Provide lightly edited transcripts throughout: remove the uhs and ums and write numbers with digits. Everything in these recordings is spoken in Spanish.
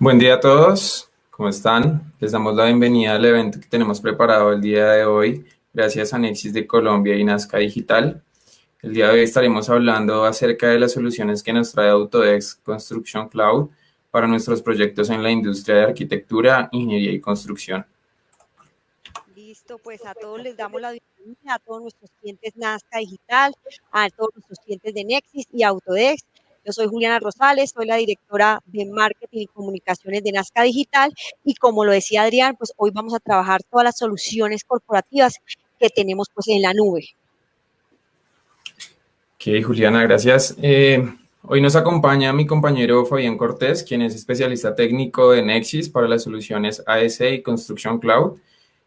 Buen día a todos, ¿cómo están? Les damos la bienvenida al evento que tenemos preparado el día de hoy, gracias a Nexis de Colombia y Nazca Digital. El día de hoy estaremos hablando acerca de las soluciones que nos trae Autodesk Construction Cloud para nuestros proyectos en la industria de arquitectura, ingeniería y construcción. Listo, pues a todos les damos la bienvenida, a todos nuestros clientes Nazca Digital, a todos nuestros clientes de Nexis y Autodesk. Yo soy Juliana Rosales, soy la directora de Marketing y Comunicaciones de Nazca Digital y como lo decía Adrián, pues hoy vamos a trabajar todas las soluciones corporativas que tenemos pues en la nube. Ok, Juliana, gracias. Hoy nos acompaña mi compañero Fabián Cortés, quien es especialista técnico de Nexis para las soluciones AS y Construction Cloud.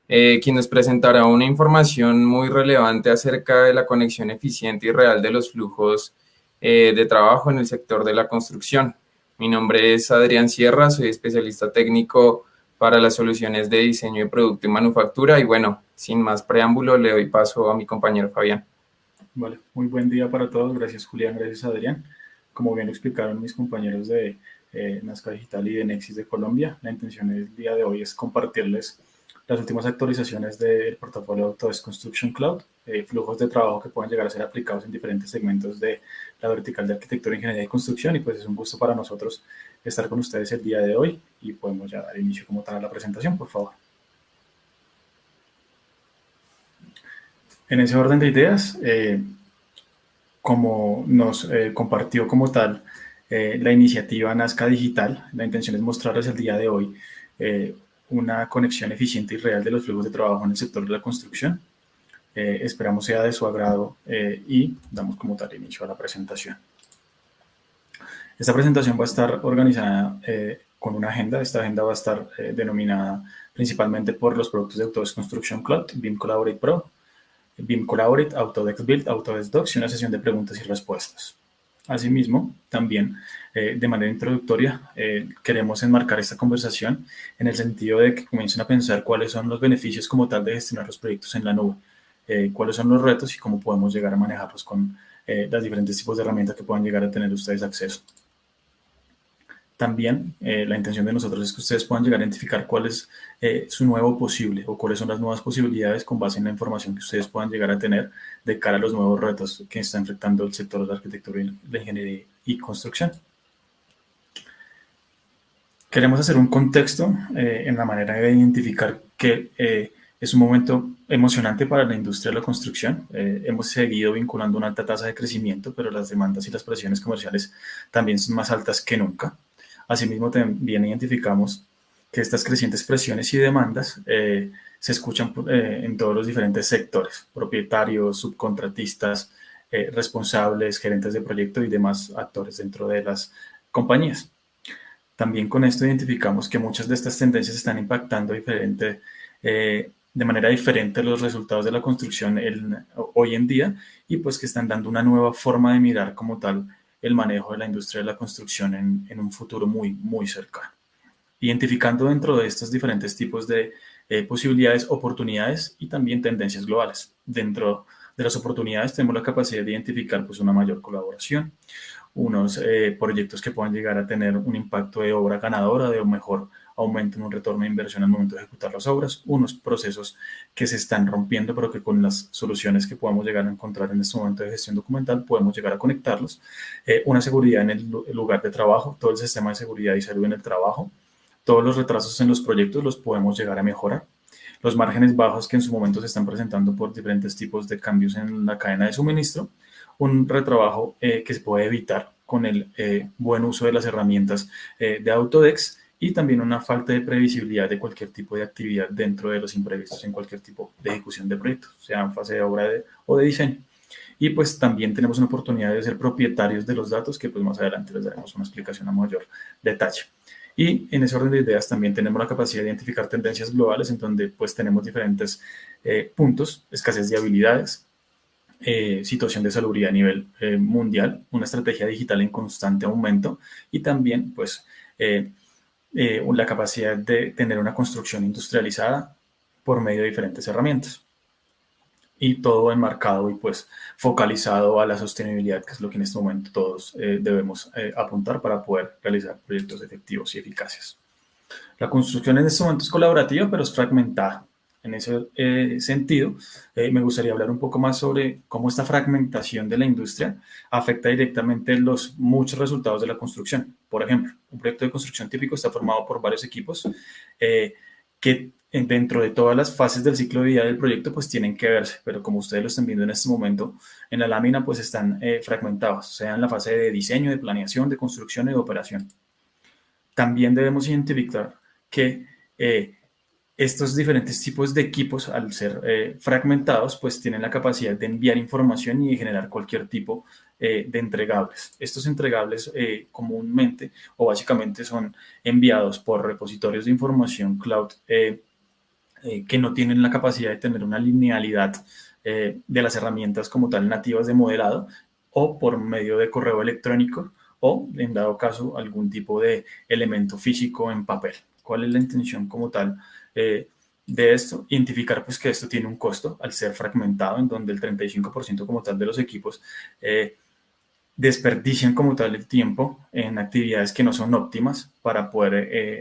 Quien nos presentará una información muy relevante acerca de la conexión eficiente y real de los flujos de trabajo en el sector de la construcción. Mi nombre es Adrián Sierra, soy especialista técnico para las soluciones de diseño de producto y manufactura y bueno, sin más preámbulo, le doy paso a mi compañero Fabián. Vale, muy buen día para todos. Gracias Julián, gracias Adrián. Como bien explicaron mis compañeros de Nazca Digital y de Nexis de Colombia, la intención del día de hoy es compartirles las últimas actualizaciones del portafolio Autodesk Construction Cloud, flujos de trabajo que pueden llegar a ser aplicados en diferentes segmentos de la vertical de arquitectura, ingeniería y construcción. Y pues es un gusto para nosotros estar con ustedes el día de hoy y podemos ya dar inicio como tal a la presentación, por favor. En ese orden de ideas, como nos compartió como tal la iniciativa Nazca Digital, la intención es mostrarles el día de hoy una conexión eficiente y real de los flujos de trabajo en el sector de la construcción. Esperamos sea de su agrado y damos como tal inicio a la presentación. Esta presentación va a estar organizada con una agenda. Esta agenda va a estar denominada principalmente por los productos de Autodesk Construction Cloud, BIM Collaborate Pro, BIM Collaborate, Autodesk Build, Autodesk Docs y una sesión de preguntas y respuestas. Asimismo, también de manera introductoria, queremos enmarcar esta conversación en el sentido de que comiencen a pensar cuáles son los beneficios como tal de gestionar los proyectos en la nube, cuáles son los retos y cómo podemos llegar a manejarlos con los diferentes tipos de herramientas que puedan llegar a tener ustedes acceso. También la intención de nosotros es que ustedes puedan llegar a identificar cuál es su nuevo posible o cuáles son las nuevas posibilidades con base en la información que ustedes puedan llegar a tener de cara a los nuevos retos que está enfrentando el sector de la arquitectura y la ingeniería y construcción. Queremos hacer un contexto en la manera de identificar que es un momento emocionante para la industria de la construcción. Hemos seguido vinculando una alta tasa de crecimiento, pero las demandas y las presiones comerciales también son más altas que nunca. Asimismo, también identificamos que estas crecientes presiones y demandas se escuchan en todos los diferentes sectores, propietarios, subcontratistas, responsables, gerentes de proyecto y demás actores dentro de las compañías. También con esto identificamos que muchas de estas tendencias están impactando de manera diferente los resultados de la construcción hoy en día y pues que están dando una nueva forma de mirar como tal el manejo de la industria de la construcción en un futuro muy, muy cercano. Identificando dentro de estos diferentes tipos de posibilidades, oportunidades y también tendencias globales. Dentro de las oportunidades tenemos la capacidad de identificar pues, una mayor colaboración, unos proyectos que puedan llegar a tener un impacto de obra ganadora, de un mejor aumento en un retorno de inversión al momento de ejecutar las obras, unos procesos que se están rompiendo, pero que con las soluciones que podamos llegar a encontrar en este momento de gestión documental podemos llegar a conectarlos, una seguridad en el lugar de trabajo, todo el sistema de seguridad y salud en el trabajo, todos los retrasos en los proyectos los podemos llegar a mejorar, los márgenes bajos que en su momento se están presentando por diferentes tipos de cambios en la cadena de suministro, un retrabajo que se puede evitar con el buen uso de las herramientas de Autodesk y también una falta de previsibilidad de cualquier tipo de actividad dentro de los imprevistos en cualquier tipo de ejecución de proyectos, sea en fase de obra o de diseño. Y pues también tenemos una oportunidad de ser propietarios de los datos que pues más adelante les daremos una explicación a mayor detalle. Y en ese orden de ideas también tenemos la capacidad de identificar tendencias globales en donde pues tenemos diferentes puntos, escasez de habilidades, situación de salubridad a nivel mundial, una estrategia digital en constante aumento y también pues la capacidad de tener una construcción industrializada por medio de diferentes herramientas. Y todo enmarcado y pues focalizado a la sostenibilidad, que es lo que en este momento todos debemos apuntar para poder realizar proyectos efectivos y eficaces. La construcción en este momento es colaborativa, pero es fragmentada. En ese sentido, me gustaría hablar un poco más sobre cómo esta fragmentación de la industria afecta directamente los muchos resultados de la construcción. Por ejemplo, un proyecto de construcción típico está formado por varios equipos que dentro de todas las fases del ciclo de vida del proyecto pues tienen que verse, pero como ustedes lo están viendo en este momento, en la lámina pues están fragmentados, sea en la fase de diseño, de planeación, de construcción y de operación. También debemos identificar que estos diferentes tipos de equipos, al ser fragmentados, pues tienen la capacidad de enviar información y de generar cualquier tipo de entregables. Estos entregables comúnmente o básicamente son enviados por repositorios de información cloud que no tienen la capacidad de tener una linealidad de las herramientas como tal nativas de modelado o por medio de correo electrónico o, en dado caso, algún tipo de elemento físico en papel. ¿Cuál es la intención como tal de esto? Identificar pues que esto tiene un costo al ser fragmentado, en donde el 35% como tal de los equipos desperdician como tal el tiempo en actividades que no son óptimas para poder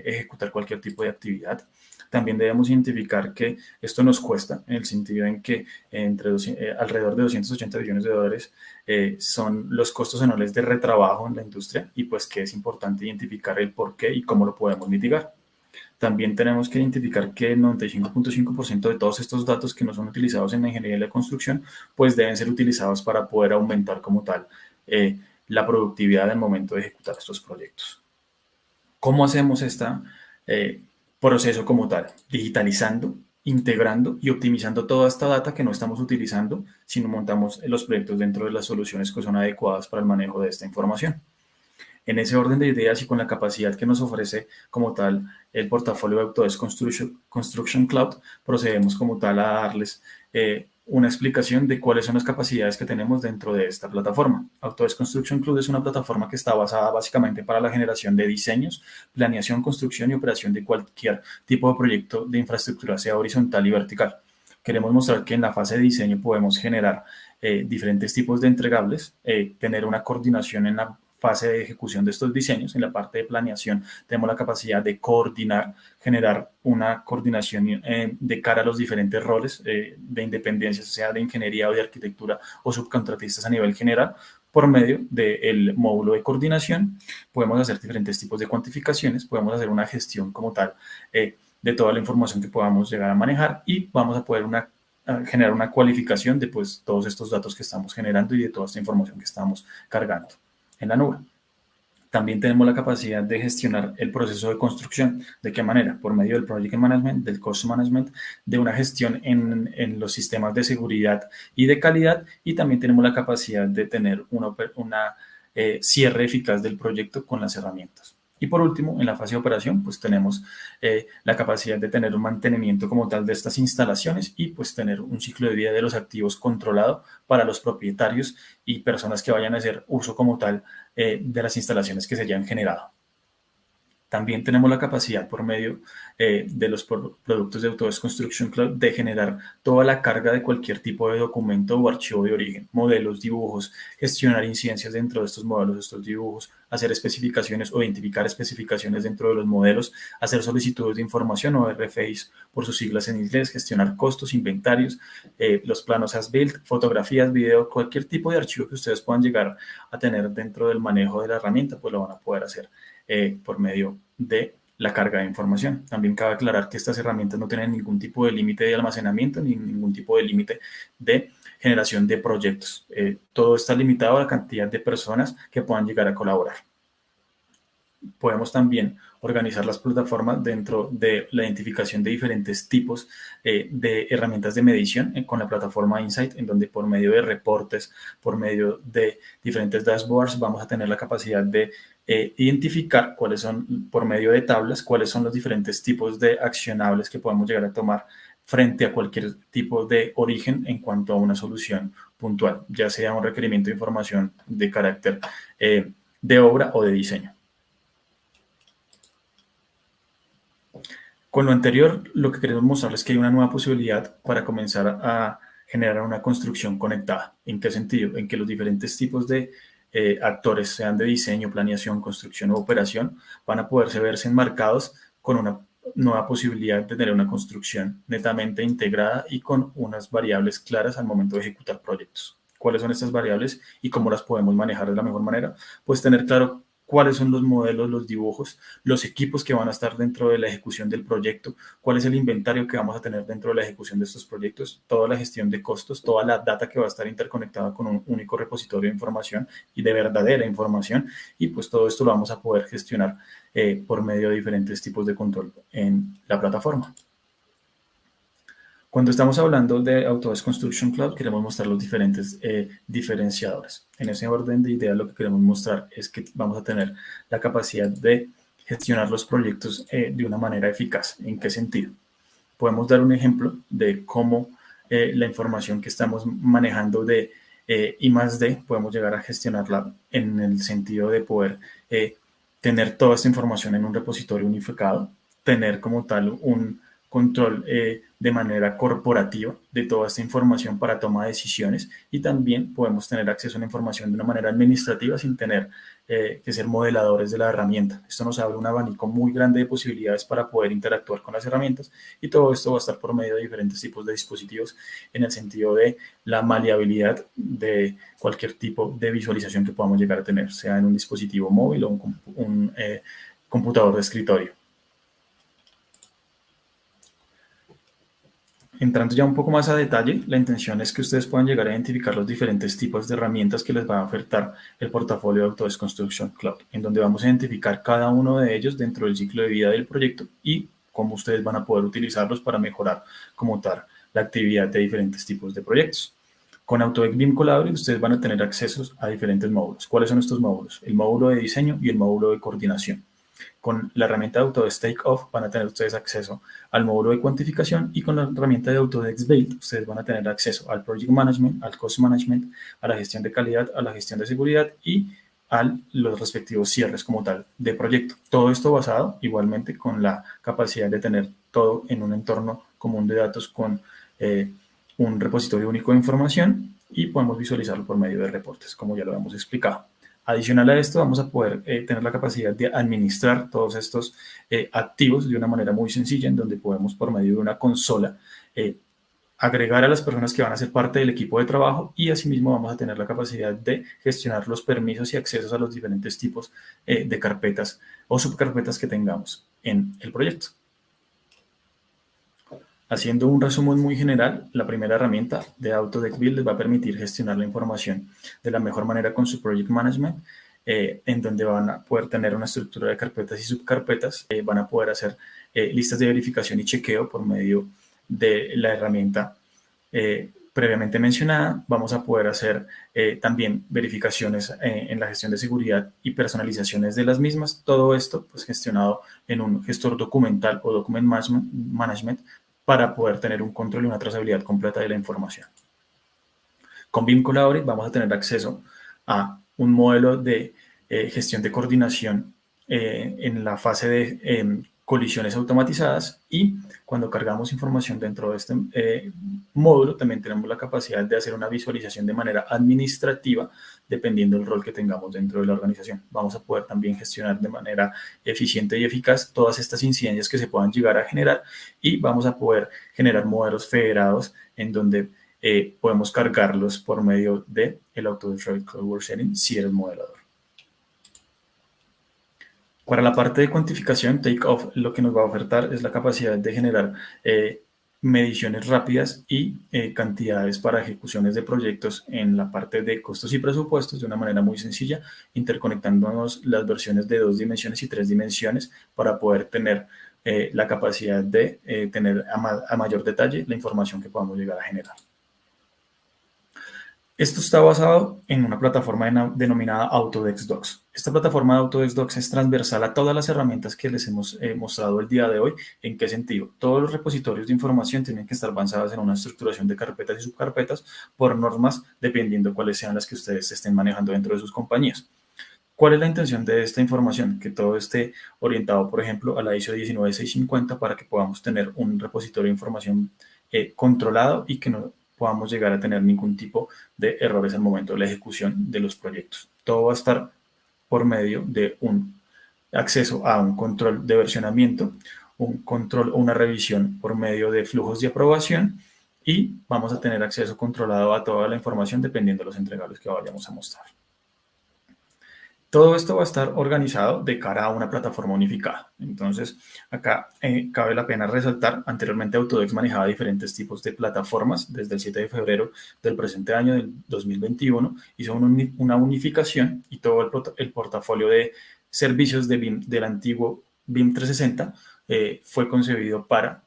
ejecutar cualquier tipo de actividad. También debemos identificar que esto nos cuesta en el sentido en que alrededor de 280 billones de dólares son los costos anuales de retrabajo en la industria y pues que es importante identificar el por qué y cómo lo podemos mitigar. También tenemos que identificar que el 95.5% de todos estos datos que no son utilizados en la ingeniería de la construcción, pues deben ser utilizados para poder aumentar como tal la productividad en el momento de ejecutar estos proyectos. ¿Cómo hacemos este proceso como tal? Digitalizando, integrando y optimizando toda esta data que no estamos utilizando, sino montamos los proyectos dentro de las soluciones que son adecuadas para el manejo de esta información. En ese orden de ideas y con la capacidad que nos ofrece como tal el portafolio de Autodesk Construction Cloud, procedemos como tal a darles una explicación de cuáles son las capacidades que tenemos dentro de esta plataforma. Autodesk Construction Cloud es una plataforma que está basada básicamente para la generación de diseños, planeación, construcción y operación de cualquier tipo de proyecto de infraestructura, sea horizontal y vertical. Queremos mostrar que en la fase de diseño podemos generar diferentes tipos de entregables, tener una coordinación en la fase de ejecución de estos diseños. En la parte de planeación tenemos la capacidad de coordinar, generar una coordinación de cara a los diferentes roles de independencia, sea de ingeniería o de arquitectura o subcontratistas a nivel general. Por medio del módulo de coordinación podemos hacer diferentes tipos de cuantificaciones, podemos hacer una gestión como tal de toda la información que podamos llegar a manejar y vamos a poder generar una cualificación de pues, todos estos datos que estamos generando y de toda esta información que estamos cargando en la nube. También tenemos la capacidad de gestionar el proceso de construcción. ¿De qué manera? Por medio del Project Management, del Cost Management, de una gestión en los sistemas de seguridad y de calidad. Y también tenemos la capacidad de tener una cierre eficaz del proyecto con las herramientas. Y por último, en la fase de operación, pues tenemos la capacidad de tener un mantenimiento como tal de estas instalaciones y pues tener un ciclo de vida de los activos controlado para los propietarios y personas que vayan a hacer uso como tal de las instalaciones que se hayan generado. También tenemos la capacidad por medio de los productos de Autodesk Construction Cloud de generar toda la carga de cualquier tipo de documento o archivo de origen, modelos, dibujos, gestionar incidencias dentro de estos modelos, estos dibujos, hacer especificaciones o identificar especificaciones dentro de los modelos, hacer solicitudes de información o RFIs por sus siglas en inglés, gestionar costos, inventarios, los planos as-built, fotografías, video, cualquier tipo de archivo que ustedes puedan llegar a tener dentro del manejo de la herramienta, pues lo van a poder hacer por medio de la carga de información. También cabe aclarar que estas herramientas no tienen ningún tipo de límite de almacenamiento ni ningún tipo de límite de generación de proyectos. Todo está limitado a la cantidad de personas que puedan llegar a colaborar. Podemos también organizar las plataformas dentro de la identificación de diferentes tipos de herramientas de medición con la plataforma Insight, en donde por medio de reportes, por medio de diferentes dashboards, vamos a tener la capacidad de identificar cuáles son, por medio de tablas, cuáles son los diferentes tipos de accionables que podemos llegar a tomar frente a cualquier tipo de origen en cuanto a una solución puntual, ya sea un requerimiento de información de carácter de obra o de diseño. Con lo anterior, lo que queremos mostrarles es que hay una nueva posibilidad para comenzar a generar una construcción conectada. ¿En qué sentido? En que los diferentes tipos de actores, sean de diseño, planeación, construcción o operación, van a poderse verse enmarcados con una nueva posibilidad de tener una construcción netamente integrada y con unas variables claras al momento de ejecutar proyectos. ¿Cuáles son estas variables y cómo las podemos manejar de la mejor manera? Pues tener claro cuáles son los modelos, los dibujos, los equipos que van a estar dentro de la ejecución del proyecto, cuál es el inventario que vamos a tener dentro de la ejecución de estos proyectos, toda la gestión de costos, toda la data que va a estar interconectada con un único repositorio de información y de verdadera información, y pues todo esto lo vamos a poder gestionar por medio de diferentes tipos de control en la plataforma. Cuando estamos hablando de Autodesk Construction Cloud, queremos mostrar los diferentes diferenciadores. En ese orden de ideas, lo que queremos mostrar es que vamos a tener la capacidad de gestionar los proyectos de una manera eficaz. ¿En qué sentido? Podemos dar un ejemplo de cómo la información que estamos manejando de I+D podemos llegar a gestionarla en el sentido de poder tener toda esta información en un repositorio unificado, tener como tal un control de manera corporativa de toda esta información para toma de decisiones, y también podemos tener acceso a la información de una manera administrativa sin tener que ser modeladores de la herramienta. Esto nos abre un abanico muy grande de posibilidades para poder interactuar con las herramientas, y todo esto va a estar por medio de diferentes tipos de dispositivos en el sentido de la maleabilidad de cualquier tipo de visualización que podamos llegar a tener, sea en un dispositivo móvil o un computador de escritorio. Entrando ya un poco más a detalle, la intención es que ustedes puedan llegar a identificar los diferentes tipos de herramientas que les va a ofertar el portafolio de Autodesk Construction Cloud, en donde vamos a identificar cada uno de ellos dentro del ciclo de vida del proyecto y cómo ustedes van a poder utilizarlos para mejorar como tal la actividad de diferentes tipos de proyectos. Con Autodesk BIM Collaborate ustedes van a tener accesos a diferentes módulos. ¿Cuáles son estos módulos? El módulo de diseño y el módulo de coordinación. Con la herramienta de Autodesk Takeoff van a tener ustedes acceso al módulo de cuantificación, y con la herramienta de Autodesk Build ustedes van a tener acceso al Project Management, al Cost Management, a la gestión de calidad, a la gestión de seguridad y a los respectivos cierres como tal de proyecto. Todo esto basado igualmente con la capacidad de tener todo en un entorno común de datos con un repositorio único de información, y podemos visualizarlo por medio de reportes, como ya lo hemos explicado. Adicional a esto, vamos a poder tener la capacidad de administrar todos estos activos de una manera muy sencilla, en donde podemos, por medio de una consola, agregar a las personas que van a ser parte del equipo de trabajo, y asimismo vamos a tener la capacidad de gestionar los permisos y accesos a los diferentes tipos de carpetas o subcarpetas que tengamos en el proyecto. Haciendo un resumen muy general, la primera herramienta de Autodesk Build les va a permitir gestionar la información de la mejor manera con su Project Management, en donde van a poder tener una estructura de carpetas y subcarpetas, van a poder hacer listas de verificación y chequeo por medio de la herramienta previamente mencionada. Vamos a poder hacer también verificaciones en la gestión de seguridad y personalizaciones de las mismas. Todo esto pues gestionado en un gestor documental o Document Management, para poder tener un control y una trazabilidad completa de la información. Con BIM Collaborate vamos a tener acceso a un modelo de gestión de coordinación en la fase de colisiones automatizadas, y cuando cargamos información dentro de este módulo también tenemos la capacidad de hacer una visualización de manera administrativa dependiendo del rol que tengamos dentro de la organización. Vamos a poder también gestionar de manera eficiente y eficaz todas estas incidencias que se puedan llegar a generar, y vamos a poder generar modelos federados en donde podemos cargarlos por medio del Autodesk Revit Cloud Work Setting si eres modelador. Para la parte de cuantificación, Takeoff lo que nos va a ofertar es la capacidad de generar mediciones rápidas y cantidades para ejecuciones de proyectos en la parte de costos y presupuestos de una manera muy sencilla, interconectándonos las versiones de 2 dimensiones y 3 dimensiones para poder tener la capacidad de tener a mayor detalle la información que podamos llegar a generar. Esto está basado en una plataforma denominada Autodesk Docs. Esta plataforma de Autodesk Docs es transversal a todas las herramientas que les hemos mostrado el día de hoy. ¿En qué sentido? Todos los repositorios de información tienen que estar basados en una estructuración de carpetas y subcarpetas por normas, dependiendo cuáles sean las que ustedes estén manejando dentro de sus compañías. ¿Cuál es la intención de esta información? Que todo esté orientado, por ejemplo, a la ISO 19650 para que podamos tener un repositorio de información controlado y que no podamos llegar a tener ningún tipo de errores al momento de la ejecución de los proyectos. Todo va a estar por medio de un acceso a un control de versionamiento, un control o una revisión por medio de flujos de aprobación y vamos a tener acceso controlado a toda la información dependiendo de los entregables que vayamos a mostrar. Todo esto va a estar organizado de cara a una plataforma unificada. Entonces, acá cabe la pena resaltar, anteriormente Autodesk manejaba diferentes tipos de plataformas. Desde el 7 de febrero del presente año, del 2021, hizo una unificación y todo el portafolio de servicios de BIM, del antiguo BIM 360 fue concebido para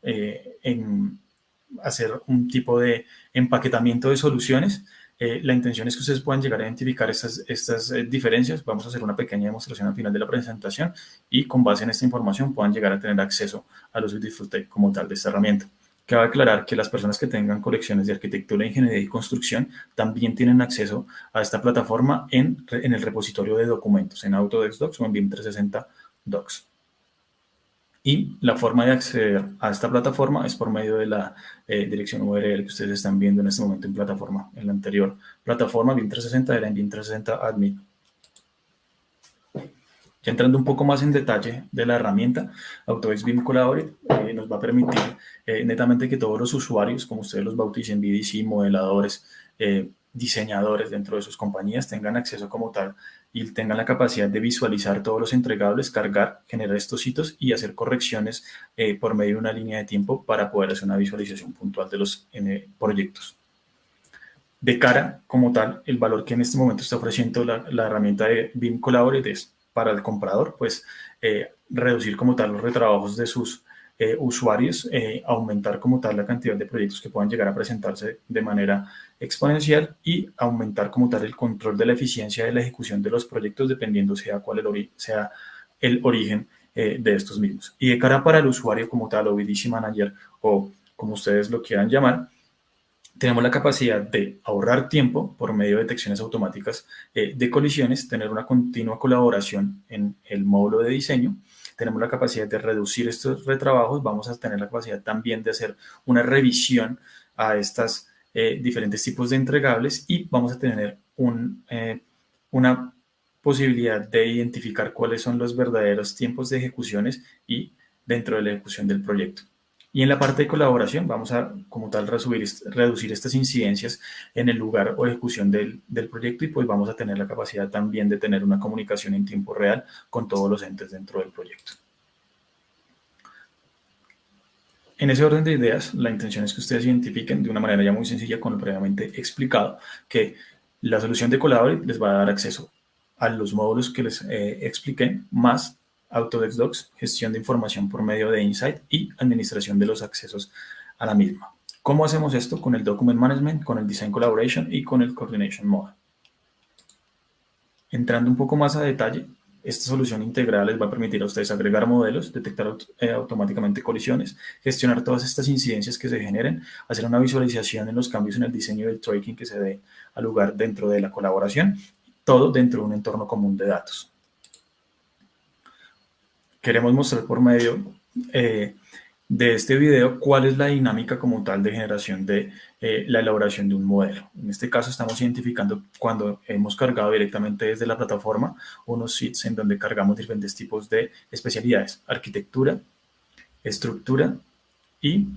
hacer un tipo de empaquetamiento de soluciones. La intención es que ustedes puedan llegar a identificar estas diferencias. Vamos a hacer una pequeña demostración al final de la presentación y con base en esta información puedan llegar a tener acceso al uso y disfrute como tal de esta herramienta. Cabe aclarar que las personas que tengan colecciones de arquitectura, ingeniería y construcción también tienen acceso a esta plataforma en el repositorio de documentos, en Autodesk Docs o en BIM 360 Docs. Y la forma de acceder a esta plataforma es por medio de la dirección URL que ustedes están viendo en este momento en plataforma. En la anterior plataforma, BIM 360, era en BIM 360 Admin. Ya entrando un poco más en detalle de la herramienta, Autodesk BIM Collaborate nos va a permitir netamente que todos los usuarios, como ustedes los bauticen, BDC, modeladores, diseñadores dentro de sus compañías, tengan acceso como tal y tengan la capacidad de visualizar todos los entregables, cargar, generar estos hitos y hacer correcciones por medio de una línea de tiempo para poder hacer una visualización puntual de los proyectos. De cara como tal, el valor que en este momento está ofreciendo la herramienta de BIM Collaborate es para el comprador, pues reducir como tal los retrabajos de sus usuarios, aumentar como tal la cantidad de proyectos que puedan llegar a presentarse de manera exponencial y aumentar como tal el control de la eficiencia de la ejecución de los proyectos dependiendo sea cuál sea el origen de estos mismos. Y de cara para el usuario como tal o BDC Manager o como ustedes lo quieran llamar, tenemos la capacidad de ahorrar tiempo por medio de detecciones automáticas de colisiones, tener una continua colaboración en el módulo de diseño, tenemos la capacidad de reducir estos retrabajos, vamos a tener la capacidad también de hacer una revisión a estos diferentes tipos de entregables y vamos a tener una posibilidad de identificar cuáles son los verdaderos tiempos de ejecuciones y dentro de la ejecución del proyecto. Y en la parte de colaboración vamos a, como tal, reducir estas incidencias en el lugar o ejecución del proyecto y pues vamos a tener la capacidad también de tener una comunicación en tiempo real con todos los entes dentro del proyecto. En ese orden de ideas, la intención es que ustedes identifiquen de una manera ya muy sencilla, con lo previamente explicado, que la solución de Collaborate les va a dar acceso a los módulos que les expliqué, más Autodesk Docs, gestión de información por medio de Insight y administración de los accesos a la misma. ¿Cómo hacemos esto? Con el Document Management, con el Design Collaboration y con el Coordination Mode. Entrando un poco más a detalle, esta solución integral les va a permitir a ustedes agregar modelos, detectar automáticamente colisiones, gestionar todas estas incidencias que se generen, hacer una visualización en los cambios en el diseño del tracking que se dé al lugar dentro de la colaboración, todo dentro de un entorno común de datos. Queremos mostrar por medio de este video cuál es la dinámica como tal de generación de la elaboración de un modelo. En este caso estamos identificando cuando hemos cargado directamente desde la plataforma unos sheets en donde cargamos diferentes tipos de especialidades, arquitectura, estructura y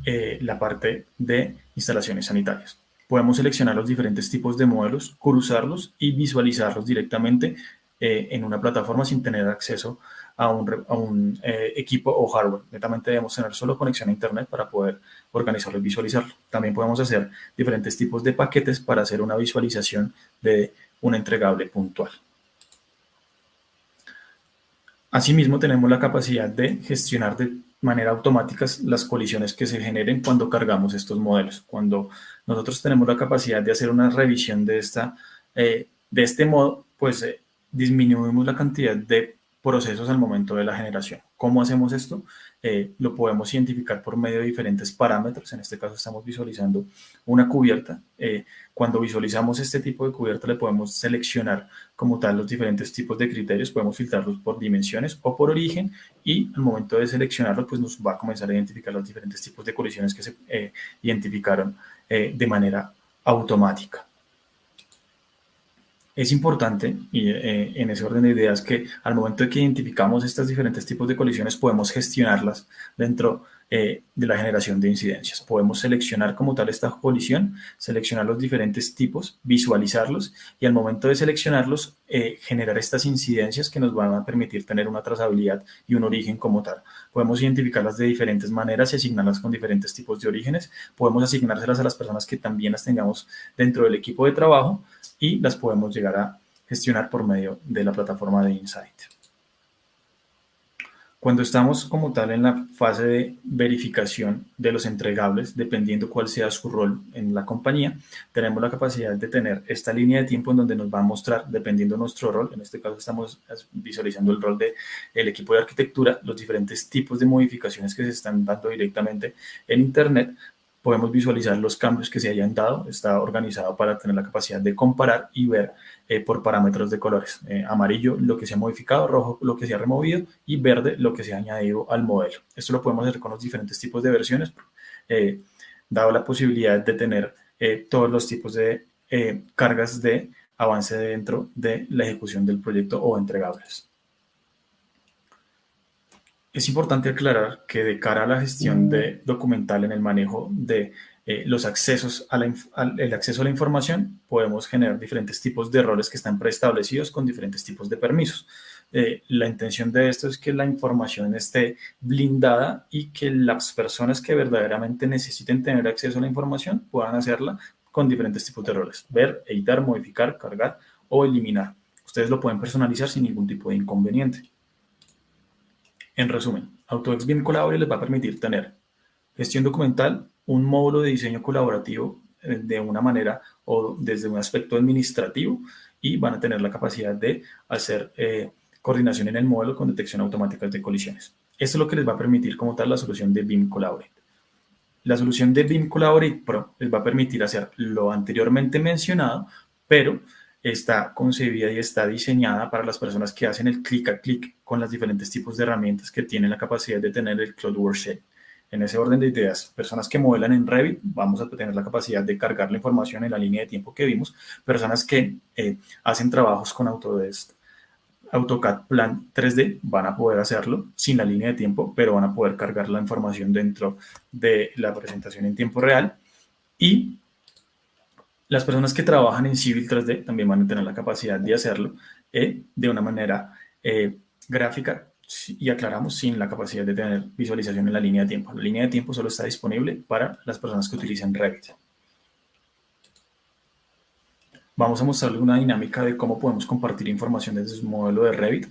la parte de instalaciones sanitarias. Podemos seleccionar los diferentes tipos de modelos, cruzarlos y visualizarlos directamente en una plataforma sin tener acceso a un equipo o hardware. Netamente debemos tener solo conexión a internet para poder organizarlo y visualizarlo. También podemos hacer diferentes tipos de paquetes para hacer una visualización de un entregable puntual. Asimismo, tenemos la capacidad de gestionar de manera automática las colisiones que se generen cuando cargamos estos modelos. Cuando nosotros tenemos la capacidad de hacer una revisión de este modo, pues disminuimos la cantidad de procesos al momento de la generación. ¿Cómo hacemos esto? Lo podemos identificar por medio de diferentes parámetros. En este caso estamos visualizando una cubierta. Cuando visualizamos este tipo de cubierta le podemos seleccionar como tal los diferentes tipos de criterios. Podemos filtrarlos por dimensiones o por origen y al momento de seleccionarlo pues nos va a comenzar a identificar los diferentes tipos de colisiones que se identificaron de manera automática. Es importante, y en ese orden de ideas, que al momento de que identificamos estos diferentes tipos de colisiones, podemos gestionarlas dentro de la generación de incidencias. Podemos seleccionar como tal esta colisión, seleccionar los diferentes tipos, visualizarlos y al momento de seleccionarlos, generar estas incidencias que nos van a permitir tener una trazabilidad y un origen como tal. Podemos identificarlas de diferentes maneras y asignarlas con diferentes tipos de orígenes. Podemos asignárselas a las personas que también las tengamos dentro del equipo de trabajo y las podemos llegar a gestionar por medio de la plataforma de Insight. Cuando estamos como tal en la fase de verificación de los entregables, dependiendo cuál sea su rol en la compañía, tenemos la capacidad de tener esta línea de tiempo en donde nos va a mostrar, dependiendo de nuestro rol, en este caso estamos visualizando el rol del equipo de arquitectura, los diferentes tipos de modificaciones que se están dando directamente en Internet. Podemos visualizar los cambios que se hayan dado, está organizado para tener la capacidad de comparar y ver por parámetros de colores. Amarillo lo que se ha modificado, rojo lo que se ha removido y verde lo que se ha añadido al modelo. Esto lo podemos hacer con los diferentes tipos de versiones, dado la posibilidad de tener todos los tipos de cargas de avance dentro de la ejecución del proyecto o entregables. Es importante aclarar que de cara a la gestión documental en el manejo de los accesos el acceso a la información, podemos generar diferentes tipos de roles que están preestablecidos con diferentes tipos de permisos. La intención de esto es que la información esté blindada y que las personas que verdaderamente necesiten tener acceso a la información puedan hacerla con diferentes tipos de roles: ver, editar, modificar, cargar o eliminar. Ustedes lo pueden personalizar sin ningún tipo de inconveniente. En resumen, AutoDesk BIM Collaborate les va a permitir tener gestión documental, un módulo de diseño colaborativo de una manera o desde un aspecto administrativo, y van a tener la capacidad de hacer coordinación en el modelo con detección automática de colisiones. Esto es lo que les va a permitir como tal la solución de BIM Collaborate. La solución de BIM Collaborate Pro les va a permitir hacer lo anteriormente mencionado, pero está concebida y está diseñada para las personas que hacen el clic a clic con los diferentes tipos de herramientas que tienen la capacidad de tener el Cloud Workshare. En ese orden de ideas, personas que modelan en Revit, vamos a tener la capacidad de cargar la información en la línea de tiempo que vimos. Personas que hacen trabajos con Autodesk, AutoCAD Plan 3D, van a poder hacerlo sin la línea de tiempo, pero van a poder cargar la información dentro de la presentación en tiempo real. Y las personas que trabajan en Civil 3D también van a tener la capacidad de hacerlo de una manera gráfica, y aclaramos, sin la capacidad de tener visualización en la línea de tiempo. La línea de tiempo solo está disponible para las personas que utilizan Revit. Vamos a mostrarles una dinámica de cómo podemos compartir información desde su modelo de Revit.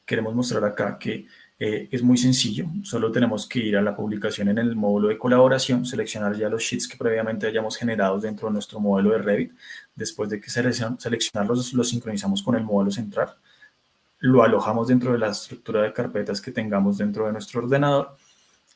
Queremos mostrar acá que es muy sencillo. Solo tenemos que ir a la publicación en el módulo de colaboración, seleccionar ya los sheets que previamente hayamos generado dentro de nuestro modelo de Revit. Después de que seleccionarlos, los sincronizamos con el modelo central. Lo alojamos dentro de la estructura de carpetas que tengamos dentro de nuestro ordenador.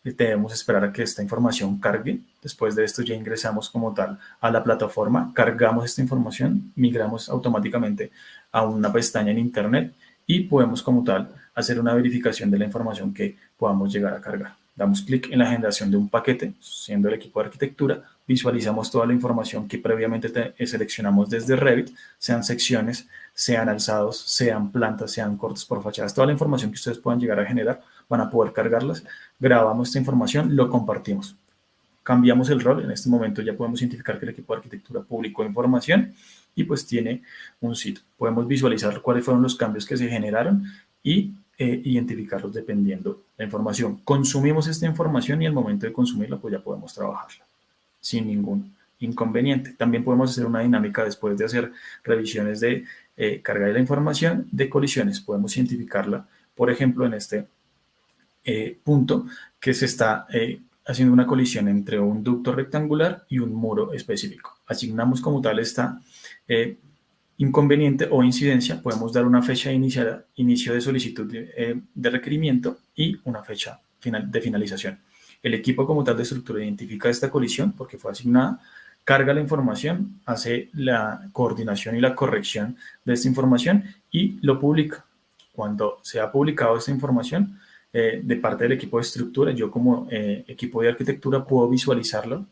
Debemos esperar a que esta información cargue. Después de esto ya ingresamos como tal a la plataforma, cargamos esta información, migramos automáticamente a una pestaña en Internet y podemos como tal hacer una verificación de la información que podamos llegar a cargar. Damos clic en la generación de un paquete, siendo el equipo de arquitectura, visualizamos toda la información que previamente seleccionamos desde Revit, sean secciones, sean alzados, sean plantas, sean cortes por fachadas, toda la información que ustedes puedan llegar a generar, van a poder cargarlas. Grabamos esta información, lo compartimos. Cambiamos el rol, en este momento ya podemos identificar que el equipo de arquitectura publicó información y pues tiene un sitio. Podemos visualizar cuáles fueron los cambios que se generaron y identificarlos dependiendo de la información. Consumimos esta información y al momento de consumirla pues ya podemos trabajarla sin ningún inconveniente. También podemos hacer una dinámica después de hacer revisiones de carga de la información de colisiones. Podemos identificarla, por ejemplo, en este punto que se está haciendo una colisión entre un ducto rectangular y un muro específico. Asignamos como tal esta inconveniente o incidencia, podemos dar una fecha de inicio de solicitud de requerimiento y una fecha de finalización. El equipo como tal de estructura identifica esta colisión porque fue asignada, carga la información, hace la coordinación y la corrección de esta información y lo publica. Cuando se ha publicado esta información de parte del equipo de estructura, yo como equipo de arquitectura puedo visualizarlo,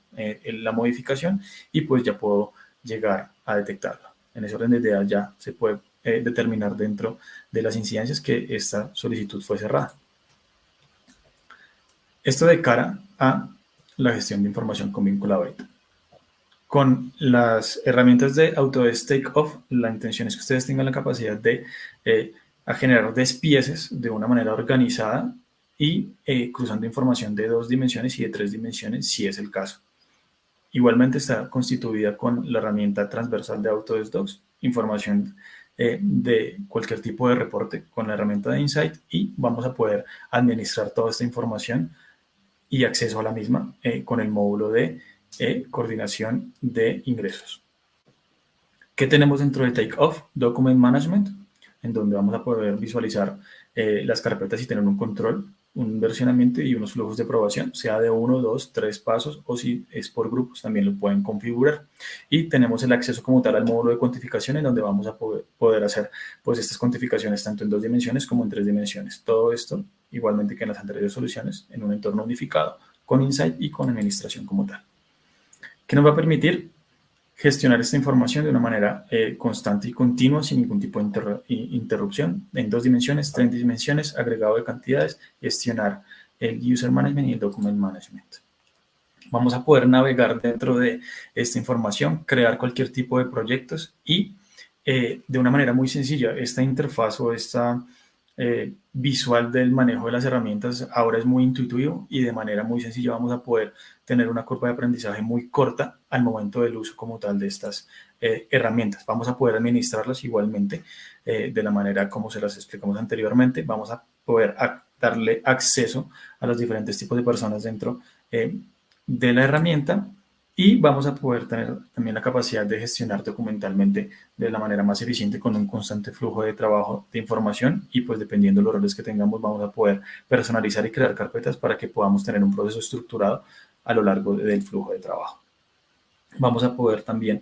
la modificación, y pues ya puedo llegar a detectarlo. En ese orden de ideas ya se puede determinar dentro de las incidencias que esta solicitud fue cerrada. Esto de cara a la gestión de información con vinculability. Con las herramientas de Autodesk Takeoff, la intención es que ustedes tengan la capacidad de a generar despieces de una manera organizada y cruzando información de 2 dimensiones y de 3 dimensiones, si es el caso. Igualmente está constituida con la herramienta transversal de Autodesk Docs, información de cualquier tipo de reporte con la herramienta de Insight, y vamos a poder administrar toda esta información y acceso a la misma con el módulo de coordinación de ingresos. ¿Qué tenemos dentro de Takeoff? Document Management, en donde vamos a poder visualizar las carpetas y tener un control, un versionamiento y unos flujos de aprobación, sea de 1, 2, 3 pasos, o si es por grupos también lo pueden configurar. Y tenemos el acceso como tal al módulo de cuantificación, en donde vamos a poder hacer pues estas cuantificaciones tanto en 2 dimensiones como en 3 dimensiones. Todo esto igualmente que en las anteriores soluciones, en un entorno unificado con Insight y con administración como tal. ¿Qué nos va a permitir? Gestionar esta información de una manera constante y continua, sin ningún tipo de interrupción, en 2 dimensiones, 3 dimensiones, agregado de cantidades, gestionar el User Management y el Document Management. Vamos a poder navegar dentro de esta información, crear cualquier tipo de proyectos y de una manera muy sencilla, esta interfaz o esta visual del manejo de las herramientas ahora es muy intuitivo y de manera muy sencilla vamos a poder tener una curva de aprendizaje muy corta al momento del uso como tal de estas herramientas. Vamos a poder administrarlas igualmente de la manera como se las explicamos anteriormente. Vamos a poder darle acceso a los diferentes tipos de personas dentro de la herramienta. Y vamos a poder tener también la capacidad de gestionar documentalmente de la manera más eficiente con un constante flujo de trabajo de información y pues dependiendo de los roles que tengamos vamos a poder personalizar y crear carpetas para que podamos tener un proceso estructurado a lo largo del flujo de trabajo. Vamos a poder también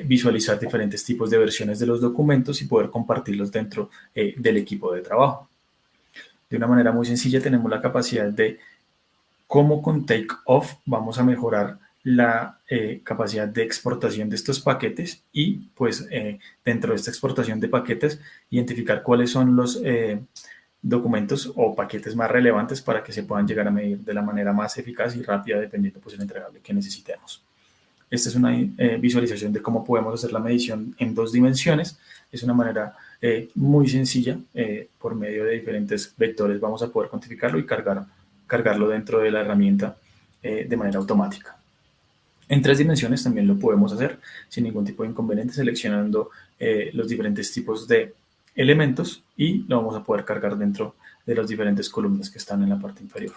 visualizar diferentes tipos de versiones de los documentos y poder compartirlos dentro del equipo de trabajo. De una manera muy sencilla tenemos la capacidad de cómo con Takeoff vamos a mejorar la capacidad de exportación de estos paquetes y pues dentro de esta exportación de paquetes identificar cuáles son los documentos o paquetes más relevantes para que se puedan llegar a medir de la manera más eficaz y rápida dependiendo pues del entregable que necesitemos. Esta es una visualización de cómo podemos hacer la medición en 2 dimensiones. Es una manera muy sencilla, por medio de diferentes vectores vamos a poder cuantificarlo y cargarlo dentro de la herramienta de manera automática. En 3 dimensiones también lo podemos hacer sin ningún tipo de inconveniente, seleccionando los diferentes tipos de elementos y lo vamos a poder cargar dentro de las diferentes columnas que están en la parte inferior.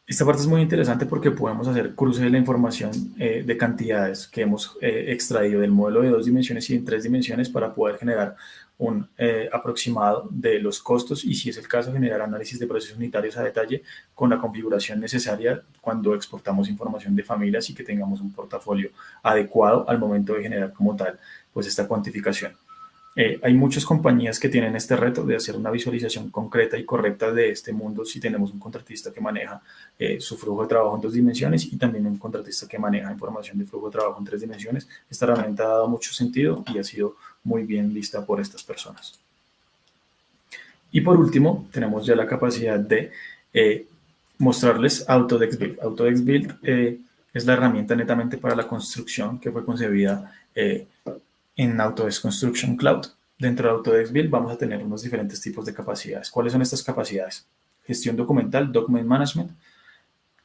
Esta parte es muy interesante porque podemos hacer cruce de la información de cantidades que hemos extraído del modelo de 2 dimensiones y en 3 dimensiones para poder generar un aproximado de los costos y si es el caso generar análisis de procesos unitarios a detalle con la configuración necesaria cuando exportamos información de familias y que tengamos un portafolio adecuado al momento de generar como tal pues esta cuantificación. Hay muchas compañías que tienen este reto de hacer una visualización concreta y correcta de este mundo si tenemos un contratista que maneja su flujo de trabajo en 2 dimensiones y también un contratista que maneja información de flujo de trabajo en 3 dimensiones. Esta herramienta ha dado mucho sentido y ha sido muy bien vista por estas personas. Y por último, tenemos ya la capacidad de mostrarles Autodesk Build. Autodesk Build es la herramienta netamente para la construcción que fue concebida en Autodesk Construction Cloud. Dentro de Autodesk Build vamos a tener unos diferentes tipos de capacidades. ¿Cuáles son estas capacidades? Gestión documental, Document Management,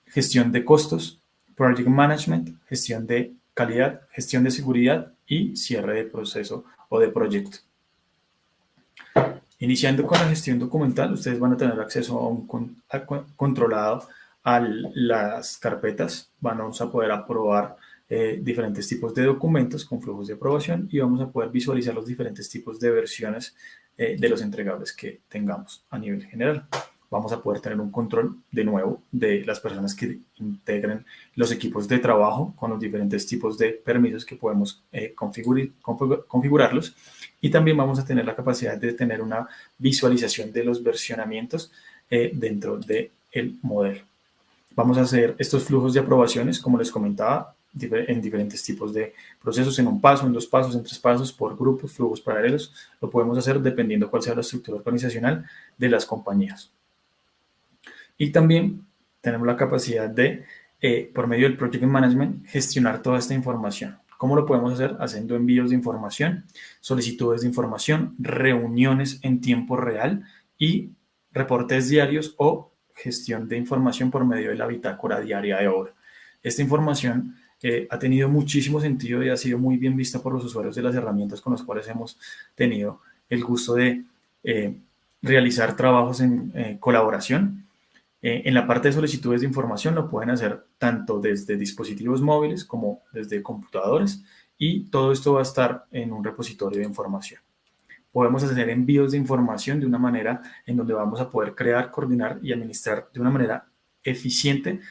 gestión de costos, Project Management, gestión de calidad, gestión de seguridad y cierre de proceso o de proyecto. Iniciando con la gestión documental, ustedes van a tener acceso a un controlado a las carpetas. Vamos a poder aprobar diferentes tipos de documentos con flujos de aprobación y vamos a poder visualizar los diferentes tipos de versiones de los entregables que tengamos a nivel general. Vamos a poder tener un control de nuevo de las personas que integren los equipos de trabajo con los diferentes tipos de permisos que podemos configurarlos y también vamos a tener la capacidad de tener una visualización de los versionamientos dentro del modelo. Vamos a hacer estos flujos de aprobaciones, como les comentaba, en diferentes tipos de procesos, en un paso, en 2 pasos, en 3 pasos, por grupos, flujos paralelos. Lo podemos hacer dependiendo cuál sea la estructura organizacional de las compañías. Y también tenemos la capacidad de, por medio del Project Management, gestionar toda esta información. ¿Cómo lo podemos hacer? Haciendo envíos de información, solicitudes de información, reuniones en tiempo real y reportes diarios o gestión de información por medio de la bitácora diaria de obra. Esta información ha tenido muchísimo sentido y ha sido muy bien vista por los usuarios de las herramientas con las cuales hemos tenido el gusto de realizar trabajos en colaboración. En la parte de solicitudes de información lo pueden hacer tanto desde dispositivos móviles como desde computadores, y todo esto va a estar en un repositorio de información. Podemos hacer envíos de información de una manera en donde vamos a poder crear, coordinar y administrar de una manera eficiente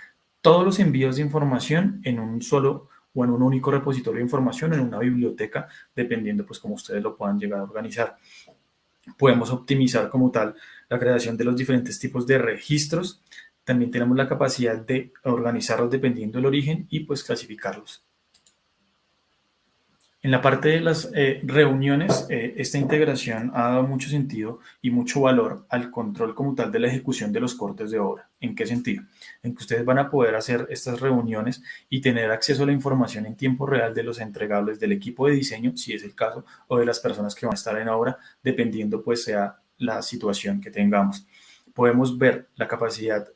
todos los envíos de información en un solo o en un único repositorio de información, en una biblioteca, dependiendo pues cómo ustedes lo puedan llegar a organizar. Podemos optimizar como tal la creación de los diferentes tipos de registros. También tenemos la capacidad de organizarlos dependiendo del origen y pues clasificarlos. En la parte de las reuniones, esta integración ha dado mucho sentido y mucho valor al control como tal de la ejecución de los cortes de obra. ¿En qué sentido? En que ustedes van a poder hacer estas reuniones y tener acceso a la información en tiempo real de los entregables del equipo de diseño, si es el caso, o de las personas que van a estar en obra, dependiendo pues sea la situación que tengamos. Podemos ver la capacidad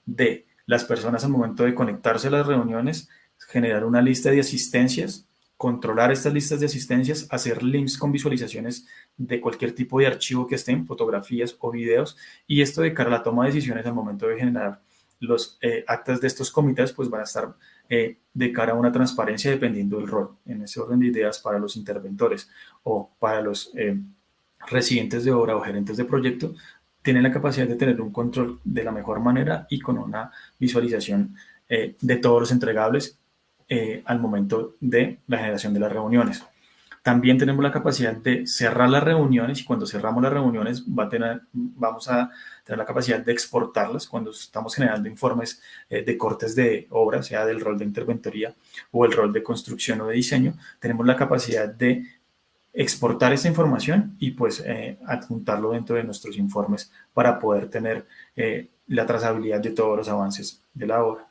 de las personas al momento de conectarse a las reuniones, generar una lista de asistencias, controlar estas listas de asistencias, hacer links con visualizaciones de cualquier tipo de archivo que estén, fotografías o videos, y esto de cara a la toma de decisiones al momento de generar los actas de estos comités, pues van a estar de cara a una transparencia dependiendo del rol. En ese orden de ideas, para los interventores o para los residentes de obra o gerentes de proyecto, tienen la capacidad de tener un control de la mejor manera y con una visualización de todos los entregables al momento de la generación de las reuniones. También tenemos la capacidad de cerrar las reuniones, y cuando cerramos las reuniones vamos a tener la capacidad de exportarlas cuando estamos generando informes de cortes de obra, sea del rol de interventoría o el rol de construcción o de diseño. Tenemos la capacidad de exportar esta información y pues adjuntarlo dentro de nuestros informes para poder tener la trazabilidad de todos los avances de la obra.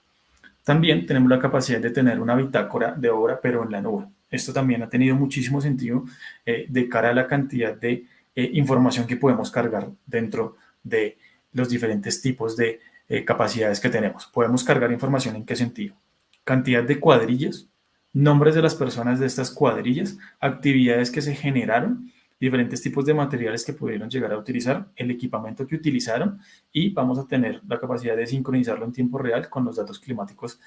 También tenemos la capacidad de tener una bitácora de obra, pero en la nube. Esto también ha tenido muchísimo sentido de cara a la cantidad de información que podemos cargar dentro de los diferentes tipos de capacidades que tenemos. Podemos cargar información ¿en qué sentido? Cantidad de cuadrillas, nombres de las personas de estas cuadrillas, actividades que se generaron, diferentes tipos de materiales que pudieron llegar a utilizar, el equipamiento que utilizaron, y vamos a tener la capacidad de sincronizarlo en tiempo real con los datos climáticos